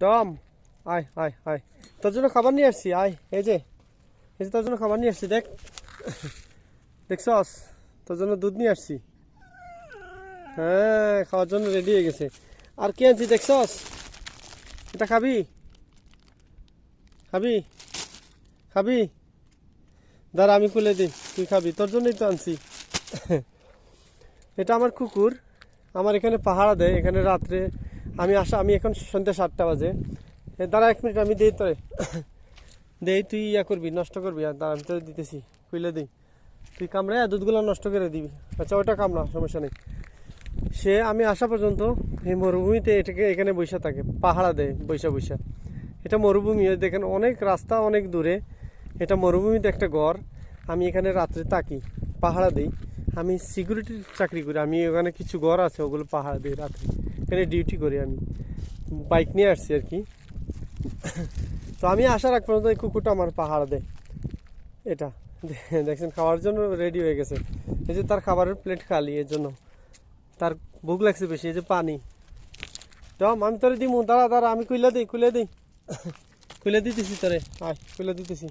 Tom আয় আয় আয়, তোর জন্য খাবার নিয়ে আসছি, আয়। এই যে তোর জন্য খাবার নিয়ে আসছি, দেখ দেখছস, তোর জন্য দুধ নিয়ে আসছি। হ্যাঁ, খাওয়ার জন্য রেডি হয়ে গেছে। আর কি আনছি দেখছস, এটা খাবি? খাবি? খাবি? দাঁড়া আমি খুলে দিই, তুই খাবি, তোর জন্যই তো আনছি। এটা আমার কুকুর, আমার এখানে পাহারা দেয়। এখানে রাত্রে আমি এখন সন্ধ্যা 7টা বাজে। দাঁড়া 1 মিনিট, আমি দিই তোরে। দেই, তুই ইয়া করবি, নষ্ট করবি। আর দাঁড়া আমি তোরে দিতেছি, খুলে দিই। তুই কামড়ে দুধগুলো নষ্ট করে দিবি। আচ্ছা ওটা কামড়া, সমস্যা নেই। সে আমি আসা পর্যন্ত এই মরুভূমিতে এখানে বৈশা থাকে, পাহারা দেয় বৈশা বৈশা। এটা মরুভূমি, দেখেন অনেক রাস্তা, অনেক দূরে। এটা মরুভূমিতে একটা ঘর। আমি এখানে রাত্রে থাকি, পাহারা দিই। আমি সিকিউরিটির চাকরি করি। আমি ওখানে কিছু ঘর আছে, ওগুলো পাহারা দিই রাত্রে। এখানে ডিউটি করি আমি, বাইক নিয়ে আসছি আর কি। তো আমি আসার আগ পর্যন্ত এই কুকুরটা আমার পাহারা দেয়। এটা দেখছেন, খাওয়ার জন্য রেডি হয়ে গেছে। এই যে তার খাবারের প্লেট খালি, এর জন্য তার ভোগ লাগছে বেশি। এই যে পানি, টম আমি তোরে দিমু, দাঁড়া দাঁড়া, আমি খুলে দিই খুলে দিতেছি তোরে, আয় খুলে দিতেছি।